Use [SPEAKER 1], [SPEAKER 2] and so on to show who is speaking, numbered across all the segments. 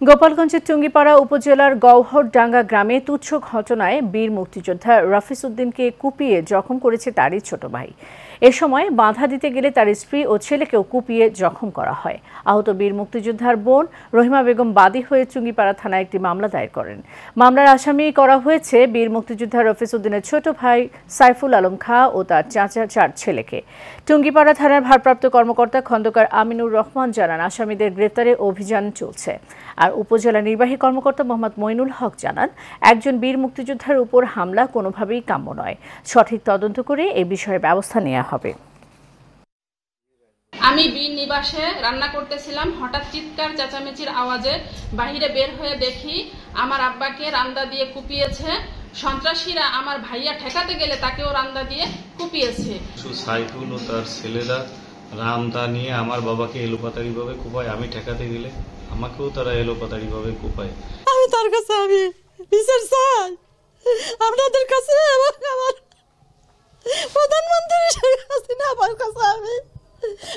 [SPEAKER 1] গোপালগঞ্জের টুঙ্গিপাড়া উপজেলার গওহরডাঙ্গা গ্রামে তুচ্ছ ঘটনায় বীর মুক্তিযোদ্ধা রফিস উদ্দিনকে কুপিয়ে জখম করেছে তারই ছোট ভাই। এ সময় বাধা দিতে গেলে তার স্ত্রী ও ছেলেকেও কুপিয়ে জখম করা হয়। আহত বীর মুক্তিযোদ্ধার বোন রহিমা বেগম বাদী হয়ে টুঙ্গিপাড়া থানায় একটি মামলা দায়ের করেন। মামলার আসামি করা হয়েছে বীর মুক্তিযোদ্ধা রফিস উদ্দিনের ছোট ভাই সাইফুল আলম খাঁ ও তার চাচা 4 ছেলেকে। টুঙ্গিপাড়া থানার ভারপ্রাপ্ত কর্মকর্তা খন্দকার আমিনুর রহমান জানান, আসামিদের গ্রেফতারে অভিযান চলছে। আর উপজেলা নির্বাহী কর্মকর্তা মোহাম্মদ মইনুল হক জানান, একজন বীর মুক্তিযোদ্ধার উপর হামলা কোনোভাবেই কাম্য নয়। সঠিক তদন্ত করে এ বিষয়ে ব্যবস্থা নেওয়া হবে।
[SPEAKER 2] আমি বীর নিবাসে রান্না করতেছিলাম, হঠাৎ চিৎকার চেঁচামেচির আওয়াজে বাহিরে বের হয়ে দেখি আমার আব্বাকে রান্দা দিয়ে কুপিয়েছে। সন্ত্রাসীরা আমার ভাইয়া ঠেকাতে গেলে তাকেও রান্দা দিয়ে কুপিয়েছে।
[SPEAKER 3] সাইফুল ও তার ছেলেরা রামদা নিয়ে আমার বাবাকে এলোপাতাড়ি ভাবে কুপায়, আমি ঠেকাতে গেলে আমাকেও তারা এলোপাতাড়ি ভাবে কুপায়।
[SPEAKER 4] আমি তার কাছে আমি বিচার চাই আপনাদের কাছে এবং আমার প্রধানমন্ত্রী শেখ হাসিনার কাছে আমি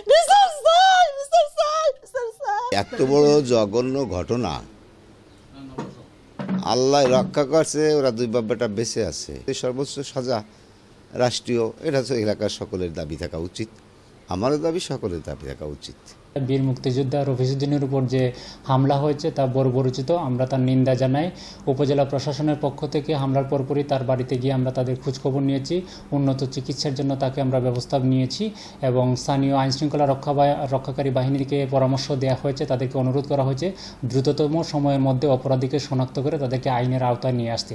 [SPEAKER 4] বিচার চাই।
[SPEAKER 5] এত বড় জঘন্য ঘটনা আল্লাহ রক্ষা করছে, ওরা দুই বাব্বাটা বেঁচে আছে। সর্বোচ্চ সাজা রাষ্ট্রীয়, এটা তো এলাকার সকলের দাবি থাকা উচিত, আমারও দাবি সকলের দাবি থাকা উচিত।
[SPEAKER 6] বীর মুক্তিযোদ্ধা রফিস উদ্দিনের উপর যে হামলা হয়েছে তা বর্বরোচিত, আমরা তার নিন্দা জানাই। উপজেলা প্রশাসনের পক্ষ থেকে হামলার পরপরই তার বাড়িতে গিয়ে আমরা তাদের খোঁজখবর নিয়েছি, উন্নত চিকিৎসার জন্য তাকে আমরা ব্যবস্থা নিয়েছি এবং স্থানীয় আইনশৃঙ্খলা রক্ষাকারী বাহিনীকে পরামর্শ দেওয়া হয়েছে, তাদেরকে অনুরোধ করা হয়েছে দ্রুততম সময়ের মধ্যে অপরাধীকে শনাক্ত করে তাদেরকে আইনের আওতায় নিয়ে আসতে।